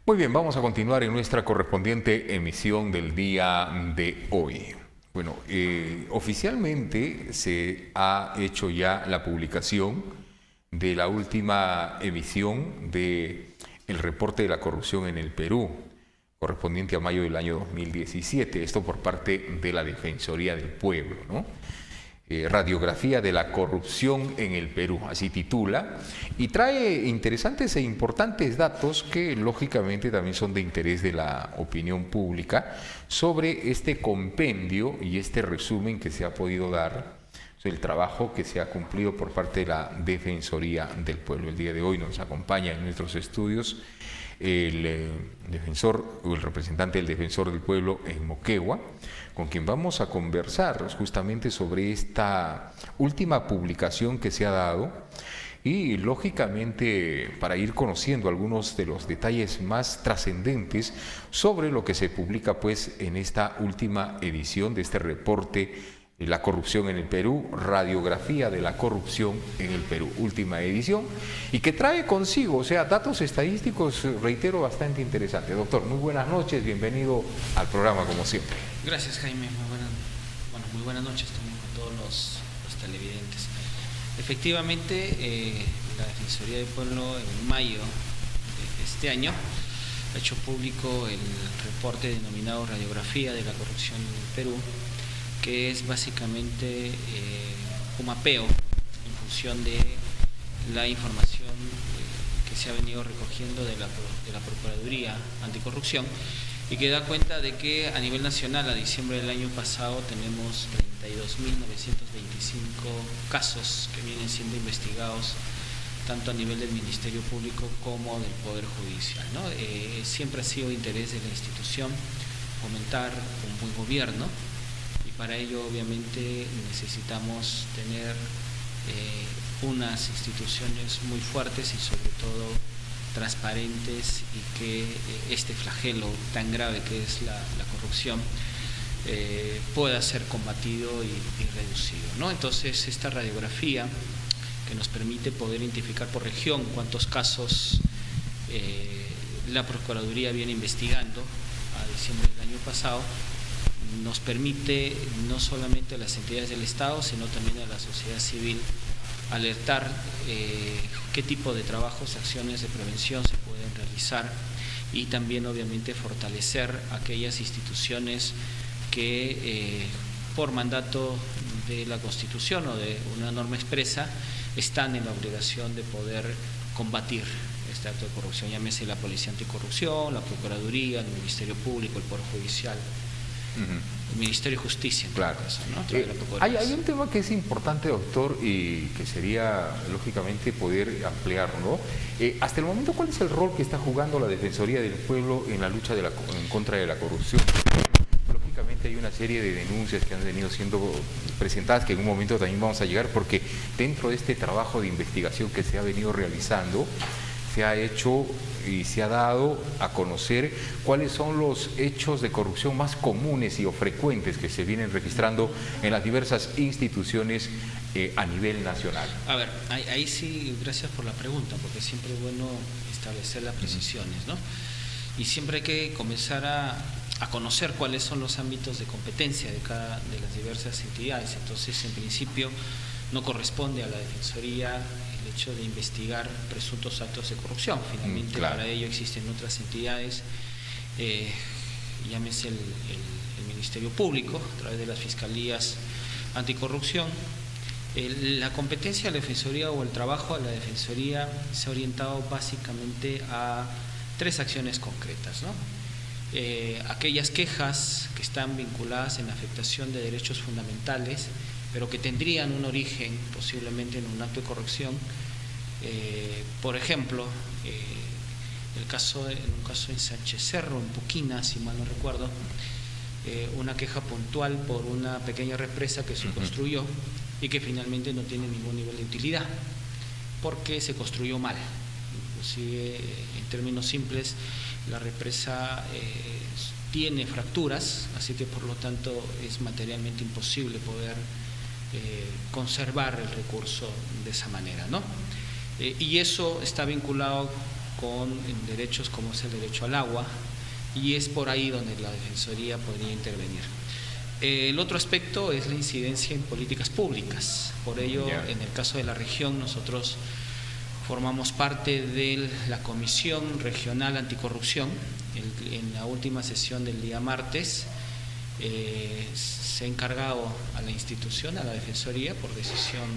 Muy bien, vamos a continuar en nuestra correspondiente emisión del día de hoy. Bueno, oficialmente se ha hecho ya la publicación de la última emisión de el reporte de la corrupción en el Perú, correspondiente a mayo del año 2017, esto por parte de la Defensoría del Pueblo, ¿no? Radiografía de la corrupción en el Perú, así titula, y trae interesantes e importantes datos que lógicamente también son de interés de la opinión pública sobre este compendio y este resumen que se ha podido dar, el trabajo que se ha cumplido por parte de la Defensoría del Pueblo. El día de hoy nos acompaña en nuestros estudios el defensor o el representante del Defensor del Pueblo en Moquegua, con quien vamos a conversar justamente sobre esta última publicación que se ha dado y lógicamente para ir conociendo algunos de los detalles más trascendentes sobre lo que se publica pues en esta última edición de este reporte La corrupción en el Perú, radiografía de la corrupción en el Perú, última edición, y que trae consigo, o sea, datos estadísticos, reitero, bastante interesantes. Doctor, muy buenas noches, bienvenido al programa como siempre. Gracias, Jaime, muy buenas noches también con todos los televidentes. Efectivamente, la Defensoría del Pueblo en mayo de este año ha hecho público el reporte denominado Radiografía de la corrupción en el Perú, que es básicamente un mapeo en función de la información que se ha venido recogiendo de la Procuraduría Anticorrupción y que da cuenta de que a nivel nacional a diciembre del año pasado tenemos 32.925 casos que vienen siendo investigados tanto a nivel del Ministerio Público como del Poder Judicial, ¿no? Siempre ha sido interés de la institución fomentar un buen gobierno. Para ello, obviamente, necesitamos tener unas instituciones muy fuertes y sobre todo transparentes y que este flagelo tan grave que es la corrupción pueda ser combatido y reducido, ¿no? Entonces, esta radiografía que nos permite poder identificar por región cuántos casos la Procuraduría viene investigando a diciembre del año pasado, nos permite no solamente a las entidades del Estado, sino también a la sociedad civil alertar qué tipo de trabajos, acciones de prevención se pueden realizar y también obviamente fortalecer aquellas instituciones que por mandato de la Constitución o de una norma expresa están en la obligación de poder combatir este acto de corrupción, llámese la Policía Anticorrupción, la Procuraduría, el Ministerio Público, el Poder Judicial. El Ministerio de Justicia, claro. Caso, ¿no? Hay un tema que es importante, doctor, y que sería lógicamente poder ampliarlo. Hasta el momento, ¿cuál es el rol que está jugando la Defensoría del Pueblo en la lucha en contra de la corrupción? Lógicamente hay una serie de denuncias que han venido siendo presentadas, que en un momento también vamos a llegar, porque dentro de este trabajo de investigación que se ha venido realizando, se ha hecho y se ha dado a conocer cuáles son los hechos de corrupción más comunes y o frecuentes que se vienen registrando en las diversas instituciones a nivel nacional. A ver, ahí sí, gracias por la pregunta, porque siempre es bueno establecer las precisiones, ¿no? Y siempre hay que comenzar a conocer cuáles son los ámbitos de competencia de cada de las diversas entidades. Entonces, en principio, no corresponde a la Defensoría el hecho de investigar presuntos actos de corrupción. Finalmente, claro, para ello existen otras entidades, llámese el Ministerio Público, a través de las Fiscalías Anticorrupción. La competencia de la Defensoría o el trabajo de la Defensoría se ha orientado básicamente a tres acciones concretas, ¿no? Aquellas quejas que están vinculadas en la afectación de derechos fundamentales, pero que tendrían un origen posiblemente en un acto de corrupción. Por ejemplo, en un caso en Sánchez Cerro, en Puquina, si mal no recuerdo, una queja puntual por una pequeña represa que se construyó y que finalmente no tiene ningún nivel de utilidad, porque se construyó mal. Inclusive, en términos simples, la represa tiene fracturas, así que por lo tanto es materialmente imposible poder conservar el recurso de esa manera, ¿no? Y eso está vinculado con derechos como es el derecho al agua, y es por ahí donde la Defensoría podría intervenir. El otro aspecto es la incidencia en políticas públicas. Por ello, en el caso de la región, nosotros formamos parte de la Comisión Regional Anticorrupción. En la última sesión del día martes se ha encargado a la institución, a la Defensoría, por decisión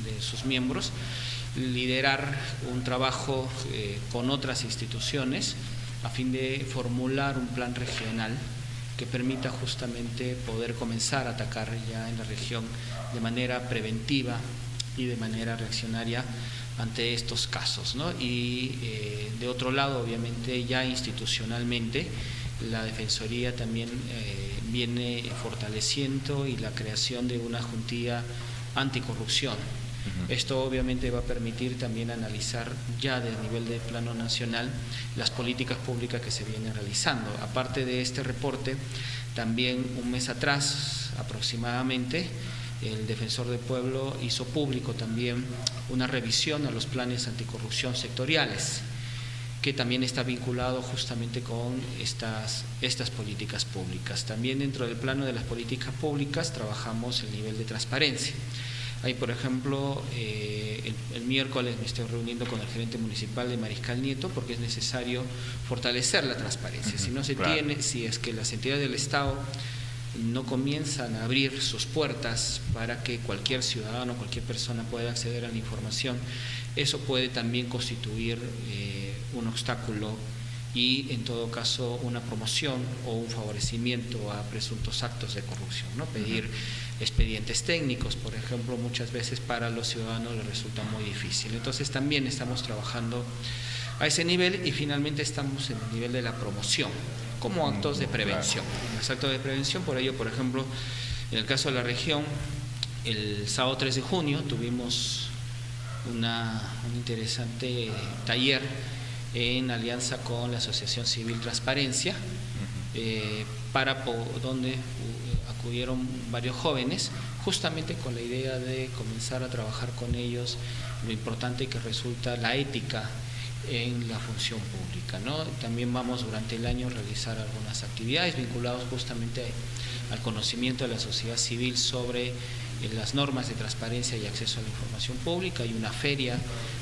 de sus miembros, liderar un trabajo con otras instituciones a fin de formular un plan regional que permita justamente poder comenzar a atacar ya en la región de manera preventiva y de manera reaccionaria ante estos casos, ¿no? Y de otro lado, obviamente, ya institucionalmente, la Defensoría también viene fortaleciendo y la creación de una juntilla anticorrupción. Esto obviamente va a permitir también analizar ya de nivel de plano nacional las políticas públicas que se vienen realizando. Aparte de este reporte, también un mes atrás aproximadamente, el Defensor del Pueblo hizo público también una revisión a los planes anticorrupción sectoriales, que también está vinculado justamente con estas políticas públicas. También dentro del plano de las políticas públicas trabajamos el nivel de transparencia. Ahí, por ejemplo, el miércoles me estoy reuniendo con el gerente municipal de Mariscal Nieto, porque es necesario fortalecer la transparencia. Si no se tiene, si es que las entidades del Estado no comienzan a abrir sus puertas para que cualquier ciudadano, cualquier persona pueda acceder a la información, eso puede también constituir un obstáculo y, en todo caso, una promoción o un favorecimiento a presuntos actos de corrupción, ¿no? Pedir expedientes técnicos, por ejemplo, muchas veces para los ciudadanos les resulta muy difícil. Entonces también estamos trabajando a ese nivel, y finalmente estamos en el nivel de la promoción como actos de prevención. Los actos de prevención, por ello, por ejemplo, en el caso de la región, el sábado 3 de junio tuvimos un interesante taller en alianza con la Asociación Civil Transparencia, donde acudieron varios jóvenes, justamente con la idea de comenzar a trabajar con ellos lo importante que resulta la ética en la función pública, ¿no? También vamos durante el año a realizar algunas actividades vinculadas justamente al conocimiento de la sociedad civil sobre las normas de transparencia y acceso a la información pública. Hay una feria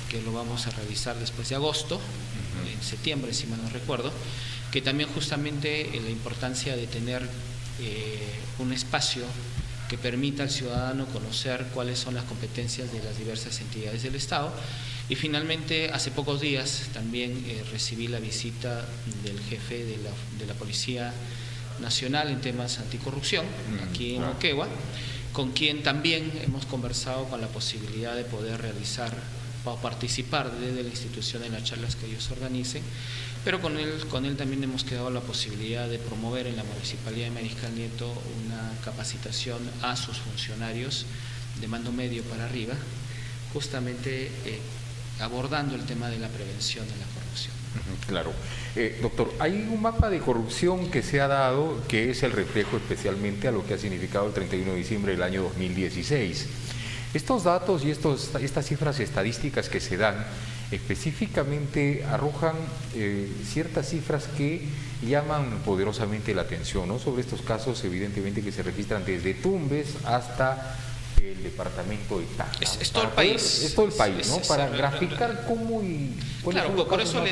que lo vamos a realizar después de agosto, en septiembre, si mal no recuerdo, que también justamente la importancia de tener un espacio que permita al ciudadano conocer cuáles son las competencias de las diversas entidades del Estado. Y finalmente, hace pocos días también recibí la visita del jefe de la Policía Nacional en temas anticorrupción, aquí en Moquegua, con quien también hemos conversado con la posibilidad de poder realizar o participar desde la institución en las charlas que ellos organicen, pero con él también hemos quedado la posibilidad de promover en la Municipalidad de Mariscal Nieto una capacitación a sus funcionarios de mando medio para arriba, justamente abordando el tema de la prevención de la corrupción. Claro. Doctor, hay un mapa de corrupción que se ha dado que es el reflejo especialmente a lo que ha significado el 31 de diciembre del año 2016. Estos datos y estas cifras estadísticas que se dan específicamente arrojan ciertas cifras que llaman poderosamente la atención, ¿no? Sobre estos casos, evidentemente, que se registran desde Tumbes hasta el departamento de Tacna. Es todo el país. Es todo el país, ¿no? Para graficar cómo y cuáles son los casos más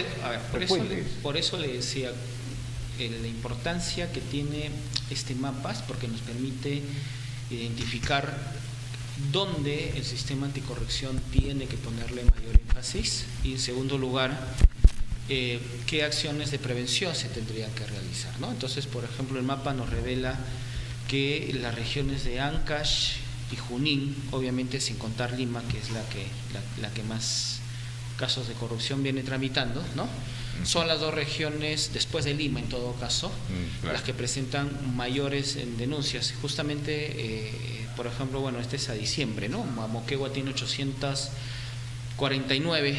frecuentes. Por eso le decía la importancia que tiene este mapa, porque nos permite identificar dónde el sistema anticorrupción tiene que ponerle mayor énfasis, y en segundo lugar, qué acciones de prevención se tendrían que realizar, ¿no? Entonces, por ejemplo, el mapa nos revela que las regiones de Ancash y Junín, obviamente sin contar Lima, que es la que más casos de corrupción viene tramitando, ¿no? Son las dos regiones, después de Lima en todo caso, las que presentan mayores denuncias. Justamente, por ejemplo, bueno, este es a diciembre, ¿no? Moquegua tiene 849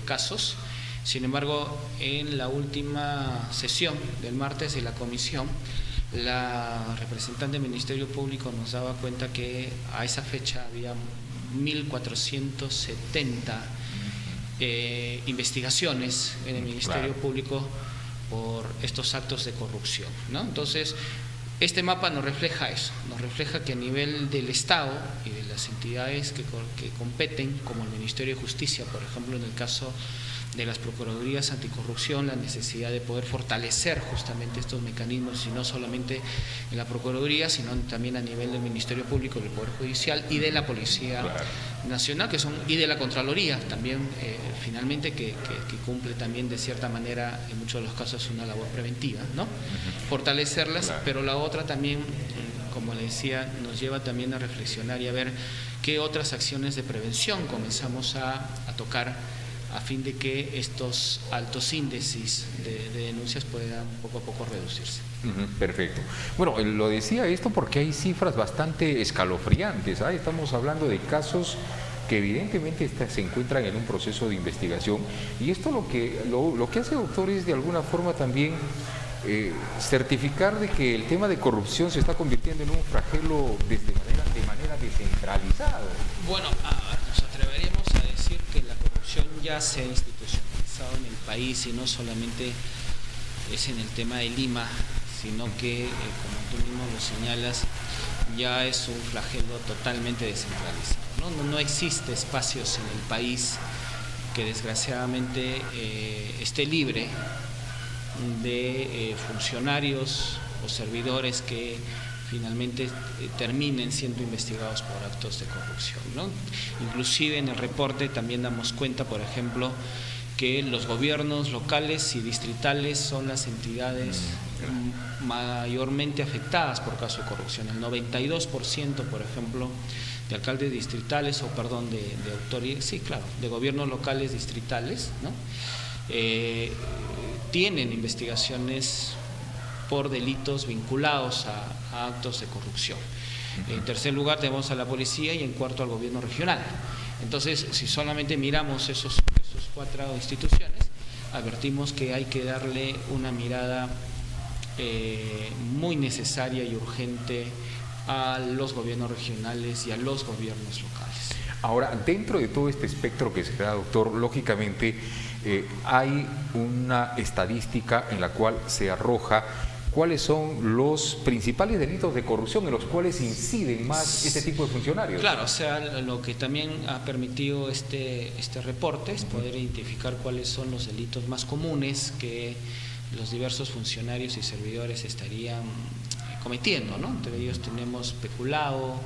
casos. Sin embargo, en la última sesión del martes de la comisión, la representante del Ministerio Público nos daba cuenta que a esa fecha había 1.470 investigaciones en el Ministerio Público por estos actos de corrupción, ¿no? Entonces, este mapa nos refleja eso, nos refleja que a nivel del Estado y de las entidades que competen, como el Ministerio de Justicia, por ejemplo, en el caso de las Procuradurías Anticorrupción, la necesidad de poder fortalecer justamente estos mecanismos, y no solamente en la Procuraduría, sino también a nivel del Ministerio Público, del Poder Judicial y de la Policía Nacional, y de la Contraloría también, finalmente, que cumple también de cierta manera, en muchos de los casos, una labor preventiva, ¿no? Fortalecerlas, pero la otra también, como le decía, nos lleva también a reflexionar y a ver qué otras acciones de prevención comenzamos a tocar, a fin de que estos altos índices de denuncias puedan poco a poco reducirse. Perfecto. Bueno, lo decía esto porque hay cifras bastante escalofriantes, ¿eh? Estamos hablando de casos que evidentemente se encuentran en un proceso de investigación, y esto lo que hace, doctor, es de alguna forma también certificar de que el tema de corrupción se está convirtiendo en un flagelo de manera descentralizada. Bueno, nos atreveríamos a decir que la corrupción ya se ha institucionalizado en el país, y no solamente es en el tema de Lima, sino que, como tú mismo lo señalas, ya es un flagelo totalmente descentralizado, ¿no? No existe espacios en el país que desgraciadamente esté libre de funcionarios o servidores que finalmente terminen siendo investigados por actos de corrupción, ¿no? Inclusive en el reporte también damos cuenta, por ejemplo, que los gobiernos locales y distritales son las entidades mayormente afectadas por casos de corrupción. El 92%, por ejemplo, de alcaldes distritales, de autoridades, de gobiernos locales distritales, ¿no? Tienen investigaciones por delitos vinculados a actos de corrupción. En tercer lugar tenemos a la policía, y en cuarto al gobierno regional. Entonces, si solamente miramos esos 4 instituciones, advertimos que hay que darle una mirada muy necesaria y urgente a los gobiernos regionales y a los gobiernos locales. Ahora, dentro de todo este espectro que se da, doctor, lógicamente hay una estadística en la cual se arroja cuáles son los principales delitos de corrupción en los cuales inciden más este tipo de funcionarios. Claro, o sea, lo que también ha permitido este reporte es poder identificar cuáles son los delitos más comunes que los diversos funcionarios y servidores estarían cometiendo, ¿no? Entre ellos tenemos peculado,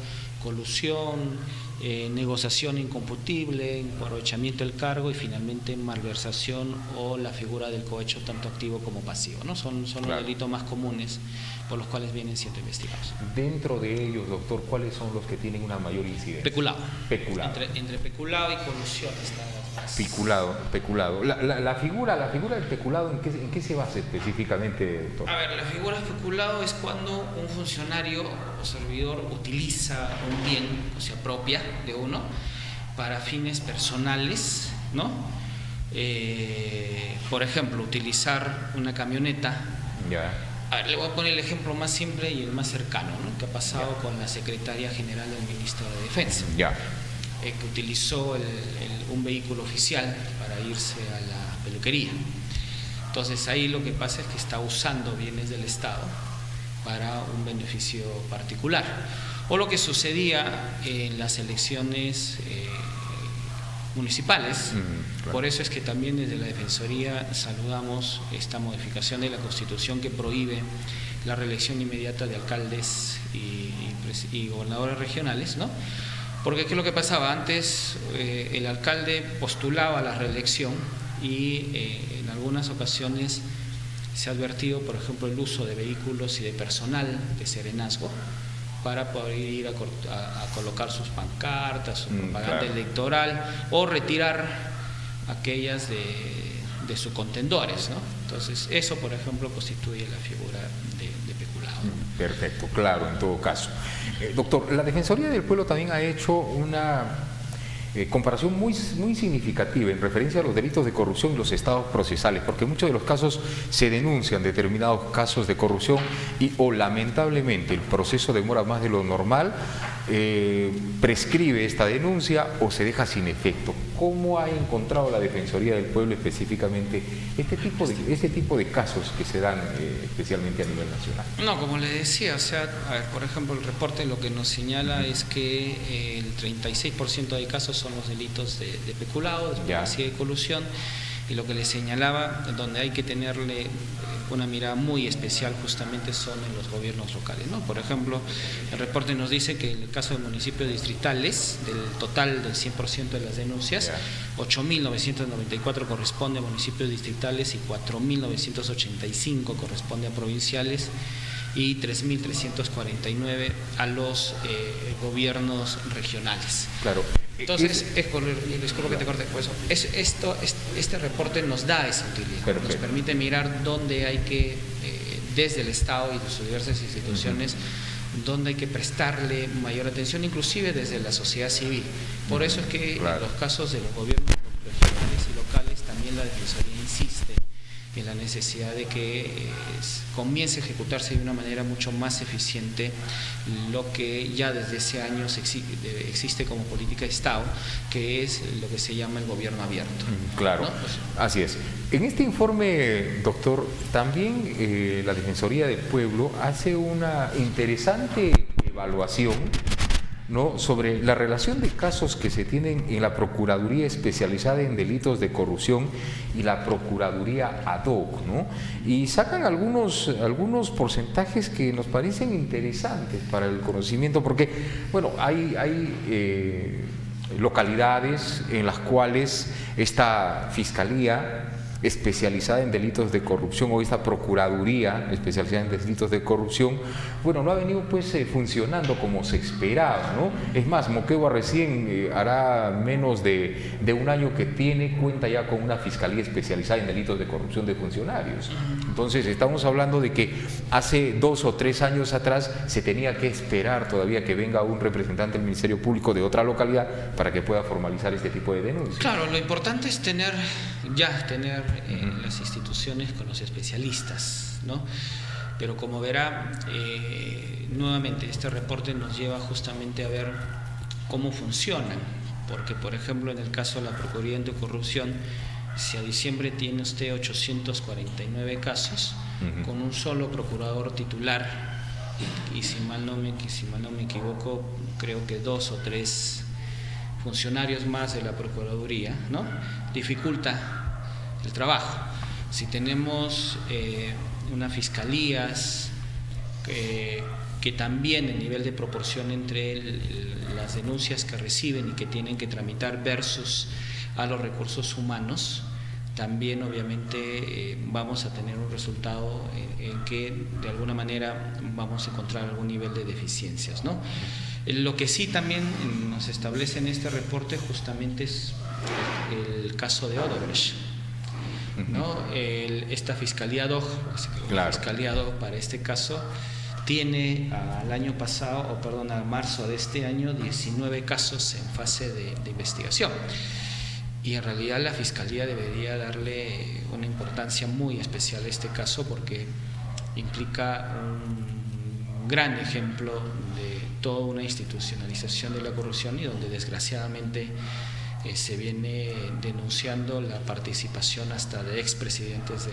colusión, negociación incomputible, aprovechamiento del cargo, y finalmente malversación o la figura del cohecho tanto activo como pasivo, ¿no? Son los delitos más comunes por los cuales vienen siendo investigados. Dentro de ellos, doctor, ¿cuáles son los que tienen una mayor incidencia? Peculado. Entre peculado y colusión está más. Peculado. La figura del peculado, ¿en qué se basa específicamente, doctor? A ver, la figura del peculado es cuando un funcionario o servidor utiliza un bien, o se apropia de uno para fines personales, ¿no? Por ejemplo, utilizar una camioneta. Ya. A ver, le voy a poner el ejemplo más simple y el más cercano, ¿no? Que ha pasado con la secretaria general del Ministerio de Defensa. Que utilizó un vehículo oficial para irse a la peluquería. Entonces ahí lo que pasa es que está usando bienes del Estado para un beneficio particular. O lo que sucedía en las elecciones municipales. Por eso es que también desde la Defensoría saludamos esta modificación de la Constitución que prohíbe la reelección inmediata de alcaldes y gobernadores regionales, ¿no? Porque ¿qué es lo que pasaba? Antes el alcalde postulaba la reelección y en algunas ocasiones se ha advertido, por ejemplo, el uso de vehículos y de personal de serenazgo para poder ir a colocar sus pancartas, su propaganda electoral, o retirar aquellas de sus contendores, ¿no? Entonces, eso, por ejemplo, constituye la figura de peculado. Perfecto, claro, en todo caso. Doctor, la Defensoría del Pueblo también ha hecho una comparación muy significativa en referencia a los delitos de corrupción y los estados procesales, porque en muchos de los casos se denuncian determinados casos de corrupción o lamentablemente el proceso demora más de lo normal, prescribe esta denuncia o se deja sin efecto. ¿cómo ha encontrado la Defensoría del Pueblo específicamente este tipo de casos que se dan especialmente a nivel nacional? No, como le decía, o sea, a ver, por ejemplo, el reporte lo que nos señala es que el 36% de casos son los delitos de peculado, de hipocresía y colusión, y lo que le señalaba, donde hay que tenerle una mirada muy especial justamente son en los gobiernos locales, ¿no? Por ejemplo, el reporte nos dice que en el caso de municipios distritales, del total del 100% de las denuncias, 8.994 corresponde a municipios distritales y 4.985 corresponde a provinciales y 3.349 a los gobiernos regionales. Claro. Entonces, disculpa que te corte, pues este reporte nos da esa utilidad, nos permite mirar dónde hay que, desde el Estado y de sus diversas instituciones, dónde hay que prestarle mayor atención, inclusive desde la sociedad civil. Por eso es que en los casos de los gobiernos regionales y locales también la Defensoría insiste en la necesidad de que comience a ejecutarse de una manera mucho más eficiente lo que ya desde ese año existe como política de Estado, que es lo que se llama el gobierno abierto. Claro, ¿no? Así es. En este informe, doctor, también la Defensoría del Pueblo hace una interesante evaluación, ¿no?, sobre la relación de casos que se tienen en la Procuraduría Especializada en Delitos de Corrupción y la Procuraduría ad hoc, ¿no? Y sacan algunos porcentajes que nos parecen interesantes para el conocimiento, porque, bueno, hay localidades en las cuales esta Fiscalía especializada en delitos de corrupción o esta Procuraduría especializada en delitos de corrupción, bueno, no ha venido pues funcionando como se esperaba, ¿no? Es más, Moquegua recién hará menos de un año que cuenta ya con una Fiscalía especializada en delitos de corrupción de funcionarios. Entonces estamos hablando de que hace 2 o 3 años atrás se tenía que esperar todavía que venga un representante del Ministerio Público de otra localidad para que pueda formalizar este tipo de denuncias. Claro, lo importante es tener las instituciones con los especialistas, ¿no? Pero como verá, nuevamente este reporte nos lleva justamente a ver cómo funcionan, porque por ejemplo en el caso de la Procuraduría Anticorrupción, si a diciembre tiene usted 849 casos, con un solo procurador titular, y si mal no me equivoco, creo que 2 o 3 funcionarios más de la Procuraduría, ¿no?, dificulta el trabajo. Si tenemos unas fiscalías que también el nivel de proporción entre las denuncias que reciben y que tienen que tramitar versus a los recursos humanos, también obviamente vamos a tener un resultado en que de alguna manera vamos a encontrar algún nivel de deficiencias, ¿no? Lo que sí también nos establece en este reporte justamente es el caso de Odebrecht, ¿no? Esta Fiscalía ad hoc, la Fiscalía ad hoc para este caso tiene a marzo de este año 19 casos en fase de investigación, y en realidad la Fiscalía debería darle una importancia muy especial a este caso porque implica un gran ejemplo de toda una institucionalización de la corrupción y donde desgraciadamente se viene denunciando la participación hasta de expresidentes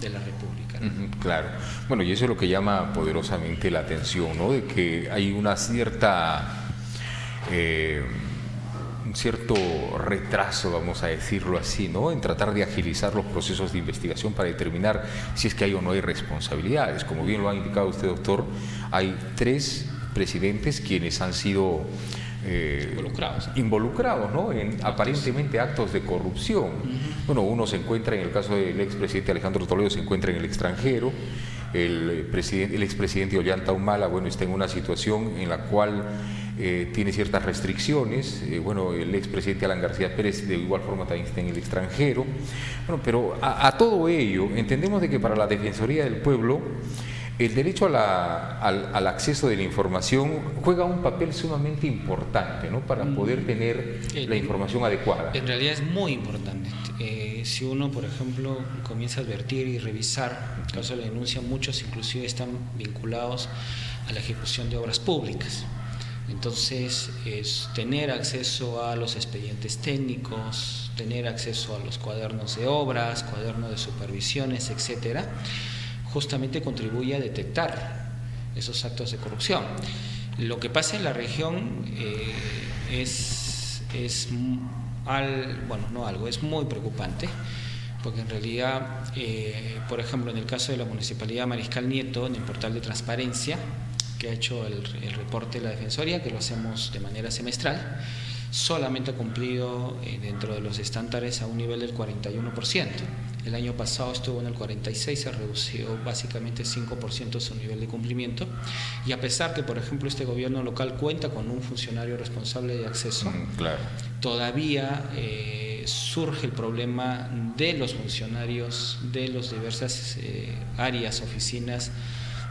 de la República, ¿no? Claro. Bueno, y eso es lo que llama poderosamente la atención, ¿no?, de que hay una un cierto retraso, vamos a decirlo así, ¿no?, en tratar de agilizar los procesos de investigación para determinar si es que hay o no hay responsabilidades. Como bien lo ha indicado usted, doctor, hay 3 presidentes quienes han sido involucrados, ¿no?, en aparentemente actos de corrupción. Bueno, uno se encuentra, en el caso del expresidente Alejandro Toledo, se encuentra en el extranjero. El expresidente Ollanta Humala, bueno, está en una situación en la cual tiene ciertas restricciones. Bueno, el expresidente Alan García Pérez de igual forma también está en el extranjero. Bueno, pero a todo ello entendemos de que para la Defensoría del Pueblo el derecho al acceso de la información juega un papel sumamente importante, ¿no?, para poder tener la información adecuada. En realidad es muy importante. Si uno, por ejemplo, comienza a advertir y revisar el caso de la denuncia, muchos inclusive están vinculados a la ejecución de obras públicas. Entonces, es tener acceso a los expedientes técnicos, tener acceso a los cuadernos de obras, cuadernos de supervisiones, etcétera, justamente contribuye a detectar esos actos de corrupción. Lo que pasa en la región es muy preocupante, porque en realidad, por ejemplo, en el caso de la Municipalidad Mariscal Nieto, en el portal de transparencia, que ha hecho el reporte de la Defensoría, que lo hacemos de manera semestral, solamente ha cumplido dentro de los estándares a un nivel del 41%. El año pasado estuvo en el 46%, se redució básicamente 5% su nivel de cumplimiento, y a pesar que, por ejemplo, este gobierno local cuenta con un funcionario responsable de acceso, claro, todavía surge el problema de los funcionarios de las diversas áreas, oficinas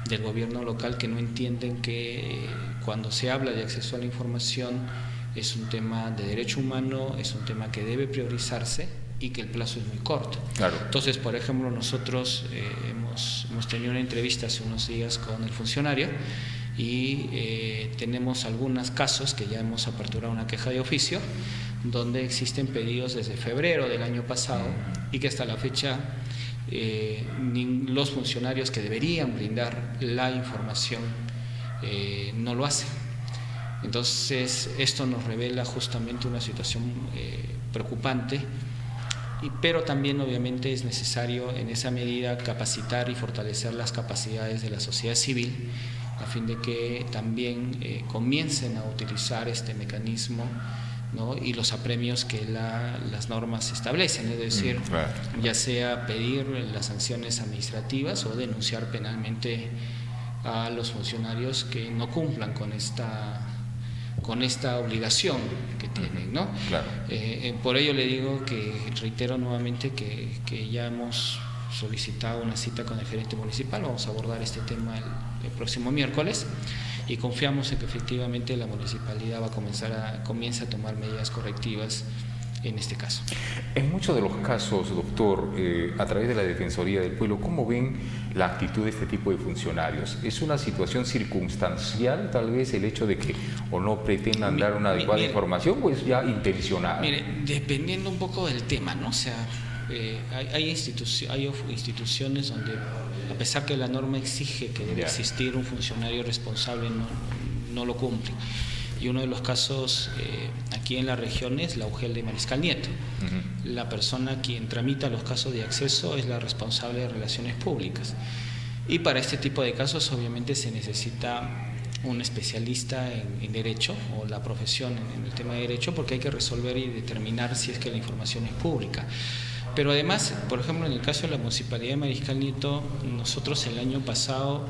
del gobierno local, que no entienden que cuando se habla de acceso a la información es un tema de derecho humano, es un tema que debe priorizarse y que el plazo es muy corto. Claro. Entonces, por ejemplo, nosotros hemos tenido una entrevista hace unos días con el funcionario y tenemos algunos casos que ya hemos aperturado una queja de oficio, donde existen pedidos desde febrero del año pasado y que hasta la fecha los funcionarios que deberían brindar la información no lo hacen. Entonces, esto nos revela justamente una situación preocupante, pero también obviamente es necesario en esa medida capacitar y fortalecer las capacidades de la sociedad civil, a fin de que también comiencen a utilizar este mecanismo, ¿no? Y los apremios que las normas establecen, es decir, claro, ya sea pedir las sanciones administrativas o denunciar penalmente a los funcionarios que no cumplan con esta obligación que tienen, ¿no? Claro. Por ello le digo que reitero nuevamente que ya hemos solicitado una cita con el gerente municipal. Vamos a abordar este tema el próximo miércoles y confiamos en que efectivamente la municipalidad comience a tomar medidas correctivas en este caso. En muchos de los casos, doctor, a través de la Defensoría del Pueblo, ¿cómo ven la actitud de este tipo de funcionarios? ¿Es una situación circunstancial, tal vez, el hecho de que o no pretendan dar una adecuada información, o es ya intencional? Mire, dependiendo un poco del tema, ¿no? O sea, hay instituciones donde, a pesar que la norma exige que debe existir un funcionario responsable, no lo cumplen. Y uno de los casos aquí en la región es la UGEL de Mariscal Nieto. La persona quien tramita los casos de acceso es la responsable de relaciones públicas. Y para este tipo de casos obviamente se necesita un especialista en derecho, o la profesión en el tema de derecho, porque hay que resolver y determinar si es que la información es pública. Pero además, por ejemplo, en el caso de la Municipalidad de Mariscal Nieto, nosotros el año pasado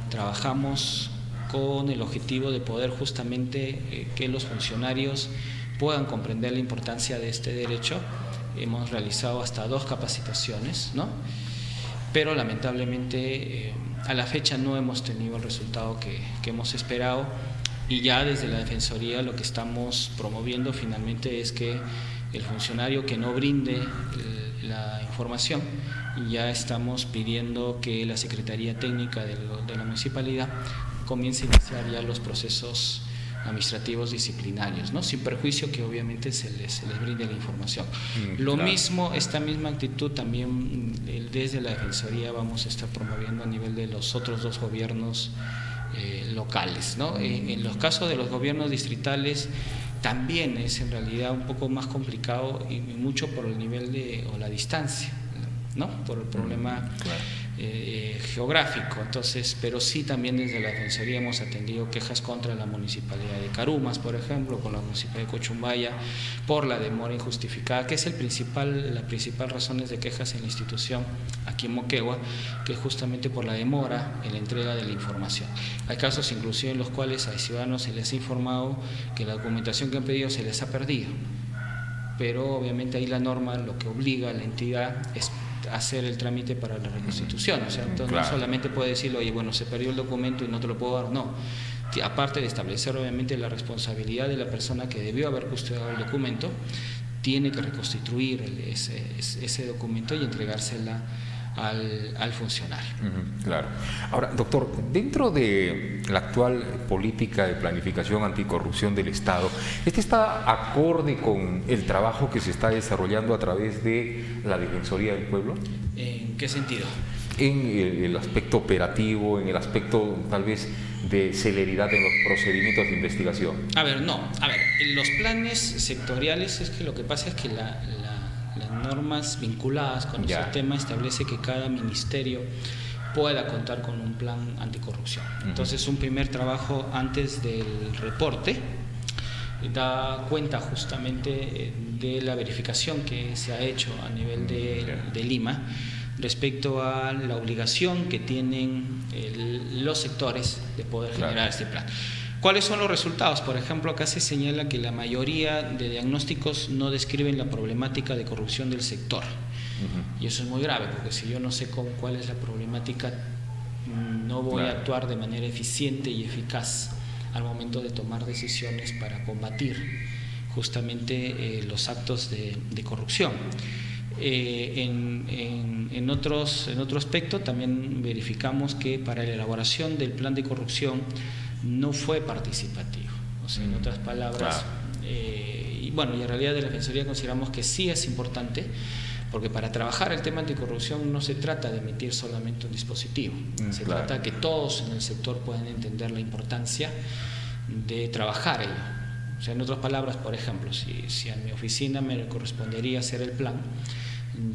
trabajamos con el objetivo de poder justamente que los funcionarios puedan comprender la importancia de este derecho. Hemos realizado hasta 2 capacitaciones, ¿no? Pero lamentablemente a la fecha no hemos tenido el resultado que hemos esperado, y ya desde la Defensoría lo que estamos promoviendo finalmente es que el funcionario que no brinde la información, ya estamos pidiendo que la Secretaría Técnica de la Municipalidad comience a iniciar ya los procesos administrativos disciplinarios, ¿no? Sin perjuicio que obviamente se les brinde la información. Lo mismo, esta misma actitud también desde la Defensoría vamos a estar promoviendo a nivel de los otros 2 gobiernos locales, ¿no? En los casos de los gobiernos distritales también es en realidad un poco más complicado, y mucho por el nivel o la distancia, ¿no? Por el problema geográfico. Entonces, pero sí también desde la Defensoría hemos atendido quejas contra la Municipalidad de Carumas, por ejemplo, con la Municipalidad de Cochumbaya, por la demora injustificada, que es la principal razón de quejas en la institución aquí en Moquegua, que es justamente por la demora en la entrega de la información. Hay casos inclusive en los cuales a ciudadanos se les ha informado que la documentación que han pedido se les ha perdido, pero obviamente ahí la norma lo que obliga a la entidad es hacer el trámite para la reconstitución. O sea, entonces no solamente puede decirle, oye, bueno, se perdió el documento y no te lo puedo dar, no. Aparte de establecer obviamente la responsabilidad de la persona que debió haber custodiado el documento, tiene que reconstituir ese documento y entregársela al funcionario. Claro. Ahora, doctor, dentro de la actual política de planificación anticorrupción del Estado, ¿este está acorde con el trabajo que se está desarrollando a través de la Defensoría del Pueblo? ¿En qué sentido? En el aspecto operativo, en el aspecto tal vez de celeridad en los procedimientos de investigación. Los planes sectoriales, es que lo que pasa es que las normas vinculadas con ese tema establece que cada ministerio pueda contar con un plan anticorrupción. Entonces, un primer trabajo antes del reporte da cuenta justamente de la verificación que se ha hecho a nivel de Lima respecto a la obligación que tienen los sectores de poder generar este plan. ¿Cuáles son los resultados? Por ejemplo, acá se señala que la mayoría de diagnósticos no describen la problemática de corrupción del sector. Y eso es muy grave, porque si yo no sé cuál es la problemática, no voy a actuar de manera eficiente y eficaz al momento de tomar decisiones para combatir justamente los actos de corrupción. En otro aspecto también verificamos que para la elaboración del plan de corrupción no fue participativo. O sea, en otras palabras, y en realidad de la Defensoría consideramos que sí es importante, porque para trabajar el tema anticorrupción no se trata de emitir solamente un dispositivo, se trata que todos en el sector puedan entender la importancia de trabajar ello. O sea, en otras palabras, por ejemplo, si a mi oficina me correspondería hacer el plan,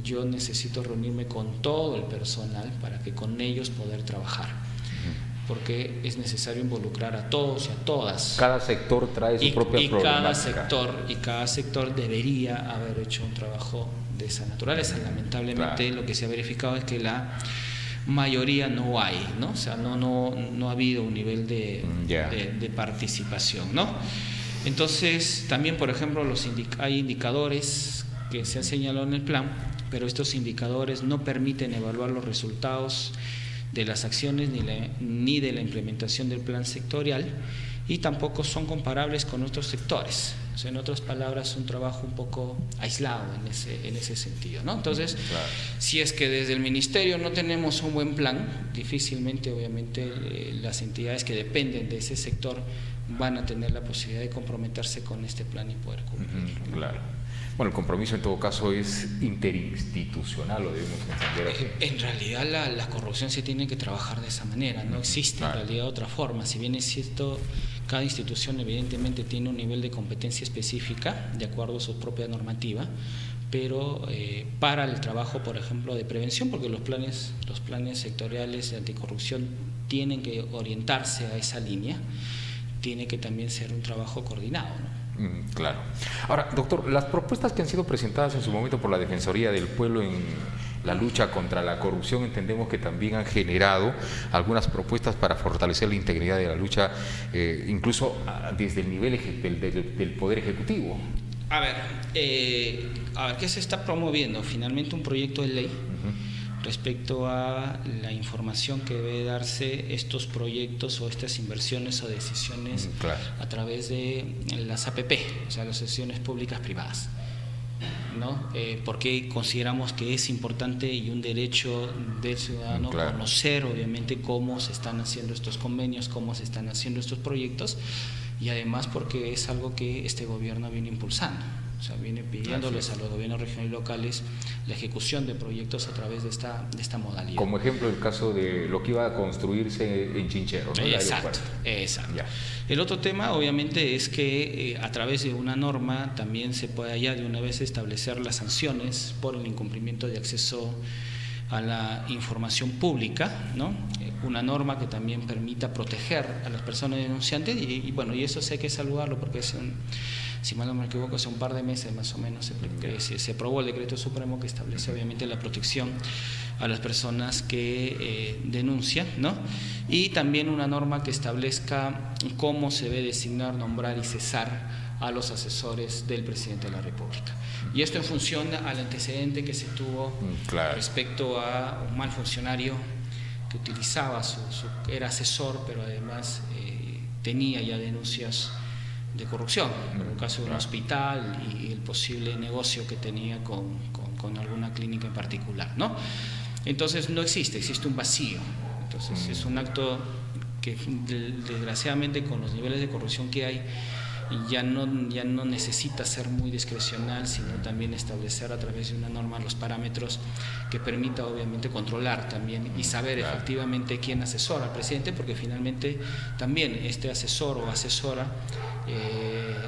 yo necesito reunirme con todo el personal para que con ellos poder trabajar, porque es necesario involucrar a todos y a todas. Cada sector trae su propia problemática. Cada sector debería haber hecho un trabajo de esa naturaleza. Lamentablemente lo que se ha verificado es que la mayoría no hay, ¿no? O sea, no ha habido un nivel de participación, ¿no? Entonces, también, por ejemplo, hay indicadores que se han señalado en el plan, pero estos indicadores no permiten evaluar los resultados de las acciones ni de la implementación del plan sectorial, y tampoco son comparables con otros sectores. O sea, en otras palabras, un trabajo un poco aislado en ese sentido, ¿no? Entonces, si es que desde el ministerio no tenemos un buen plan, difícilmente, obviamente, las entidades que dependen de ese sector van a tener la posibilidad de comprometerse con este plan y poder cumplirlo. Claro. Bueno, el compromiso en todo caso es interinstitucional, lo debemos entender así. En realidad la corrupción se tiene que trabajar de esa manera, no existe en realidad otra forma. Si bien es cierto, cada institución evidentemente tiene un nivel de competencia específica de acuerdo a su propia normativa, pero para el trabajo, por ejemplo, de prevención, porque los planes sectoriales de anticorrupción tienen que orientarse a esa línea, tiene que también ser un trabajo coordinado, ¿no? Claro. Ahora, doctor, las propuestas que han sido presentadas en su momento por la Defensoría del Pueblo en la lucha contra la corrupción, entendemos que también han generado algunas propuestas para fortalecer la integridad de la lucha, incluso desde el nivel del Poder Ejecutivo. ¿Qué se está promoviendo? Finalmente un proyecto de ley respecto a la información que debe darse estos proyectos o estas inversiones o decisiones a través de las APP, o sea, las asociaciones públicas privadas, ¿no? Porque consideramos que es importante y un derecho del ciudadano conocer, obviamente, cómo se están haciendo estos convenios, cómo se están haciendo estos proyectos, y además porque es algo que este gobierno viene impulsando. O sea, viene pidiéndoles a los gobiernos regionales y locales la ejecución de proyectos a través de esta modalidad. Como ejemplo, el caso de lo que iba a construirse en Chinchero, ¿no? Exacto. El otro tema, obviamente, es que a través de una norma también se puede ya de una vez establecer las sanciones por el incumplimiento de acceso a la información pública, ¿no? Una norma que también permita proteger a las personas denunciantes y eso sí hay que saludarlo, porque si mal no me equivoco, hace un par de meses más o menos se aprobó el decreto supremo que establece obviamente la protección a las personas que denuncian, ¿no? Y también una norma que establezca cómo se debe designar, nombrar y cesar a los asesores del presidente de la República. Y esto en función al antecedente que se tuvo respecto a un mal funcionario que utilizaba era asesor, pero además tenía ya denuncias de corrupción, por el caso de un hospital y el posible negocio que tenía con alguna clínica en particular, ¿no? Entonces no existe un vacío. Entonces es un acto que desgraciadamente con los niveles de corrupción que hay ya no necesita ser muy discrecional, sino también establecer a través de una norma los parámetros que permita obviamente controlar también y saber efectivamente quién asesora al presidente, porque finalmente también este asesor o asesora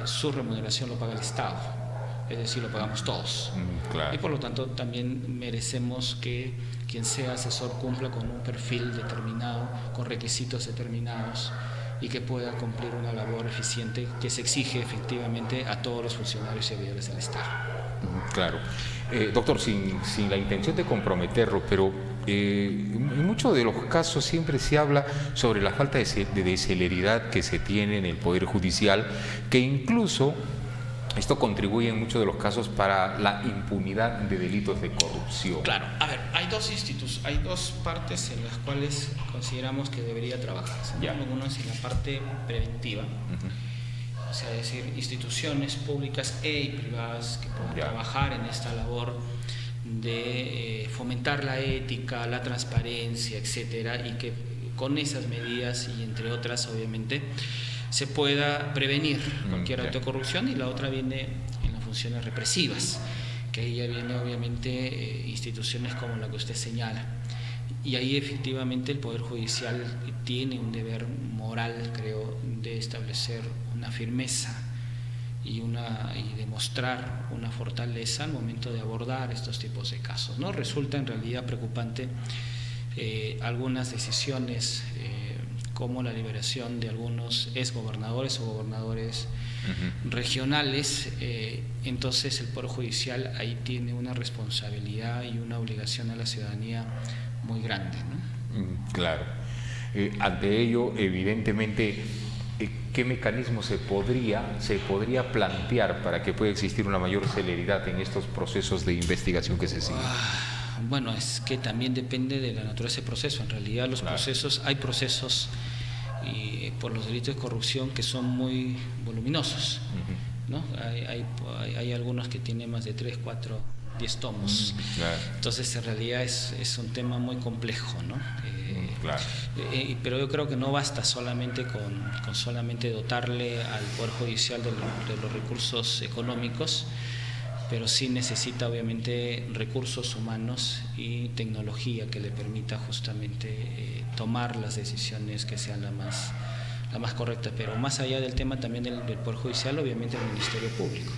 su remuneración lo paga el Estado, es decir, lo pagamos todos. Claro. Y por lo tanto también merecemos que quien sea asesor cumpla con un perfil determinado, con requisitos determinados, y que pueda cumplir una labor eficiente que se exige efectivamente a todos los funcionarios y servidores del Estado. Claro. Doctor, sin la intención de comprometerlo, pero en muchos de los casos siempre se habla sobre la falta de celeridad que se tiene en el Poder Judicial, que incluso esto contribuye en muchos de los casos para la impunidad de delitos de corrupción. Claro, a ver, hay dos partes en las cuales consideramos que debería trabajarse. Uno es en la parte preventiva, o sea, es decir, instituciones públicas y privadas que puedan trabajar en esta labor de fomentar la ética, la transparencia, etcétera, y que con esas medidas y entre otras, obviamente, se pueda prevenir cualquier acto de corrupción. Y la otra viene en las funciones represivas, que ahí ya viene obviamente instituciones como la que usted señala. Y ahí efectivamente el Poder Judicial tiene un deber moral, creo, de establecer una firmeza y demostrar una fortaleza al momento de abordar estos tipos de casos, ¿no? Resulta en realidad preocupante algunas decisiones como la liberación de algunos exgobernadores o gobernadores regionales. Entonces el Poder Judicial ahí tiene una responsabilidad y una obligación a la ciudadanía muy grande, ¿no? Claro. Ante ello, evidentemente, ¿qué mecanismo se podría plantear para que pueda existir una mayor celeridad en estos procesos de investigación que se siguen? Bueno, es que también depende de la naturaleza del proceso. En realidad hay procesos por los delitos de corrupción que son muy voluminosos, ¿no? Hay algunos que tienen más de 3, 4, 10 tomos. Entonces en realidad es un tema muy complejo, ¿no? Pero yo creo que no basta solamente con solamente dotarle al Poder Judicial de los recursos económicos, pero sí necesita obviamente recursos humanos y tecnología que le permita justamente tomar las decisiones que sean la más correcta. Pero más allá del tema también del Poder Judicial, obviamente el Ministerio Público,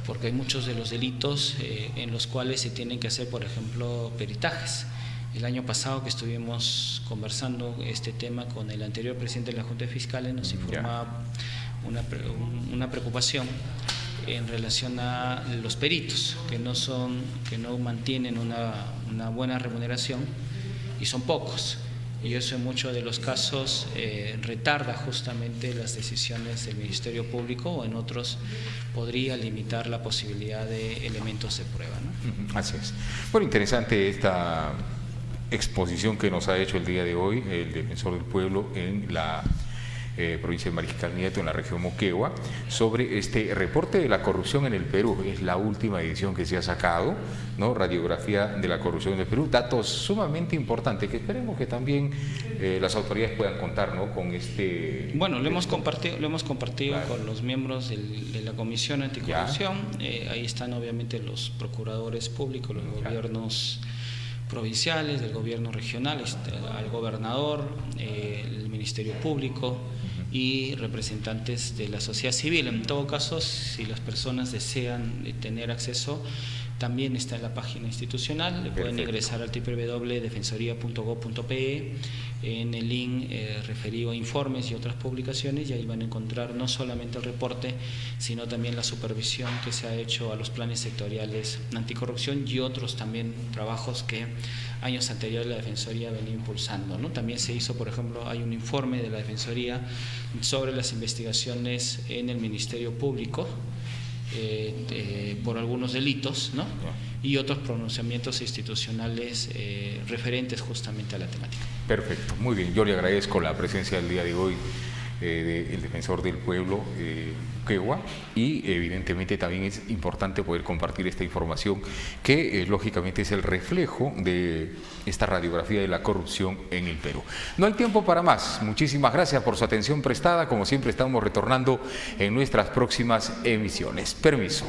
porque hay muchos de los delitos en los cuales se tienen que hacer, por ejemplo, peritajes. El año pasado que estuvimos conversando este tema con el anterior presidente de la Junta de Fiscales, nos informaba una preocupación en relación a los peritos que no mantienen una buena remuneración, y son pocos, y eso en muchos de los casos retarda justamente las decisiones del Ministerio Público, o en otros podría limitar la posibilidad de elementos de prueba, ¿no? Así es. Bueno, interesante esta exposición que nos ha hecho el día de hoy el Defensor del Pueblo en la provincia de Mariscal Nieto, en la región Moquegua, sobre este reporte de la corrupción en el Perú. Es la última edición que se ha sacado, ¿no? Radiografía de la corrupción en el Perú. Datos sumamente importantes que esperemos que también las autoridades puedan contar, ¿no? Con este... Bueno, lo hemos compartido con los miembros de la Comisión Anticorrupción. Ahí están obviamente los procuradores públicos, los gobiernos provinciales, del gobierno regional, al gobernador, el Ministerio Público y representantes de la sociedad civil. En todo caso, si las personas desean tener acceso, también está en la página institucional. Le pueden ingresar al www.defensoría.gov.pe en el link referido a informes y otras publicaciones, y ahí van a encontrar no solamente el reporte, sino también la supervisión que se ha hecho a los planes sectoriales anticorrupción y otros también trabajos que años anteriores la Defensoría venía impulsando, ¿no? También se hizo, por ejemplo, hay un informe de la Defensoría sobre las investigaciones en el Ministerio Público por algunos delitos, ¿no? Y otros pronunciamientos institucionales referentes justamente a la temática. Perfecto, muy bien. Yo le agradezco la presencia del día de hoy del defensor del pueblo, Quegua, y evidentemente también es importante poder compartir esta información que lógicamente es el reflejo de esta radiografía de la corrupción en el Perú. No hay tiempo para más. Muchísimas gracias por su atención prestada. Como siempre, estamos retornando en nuestras próximas emisiones. Permiso.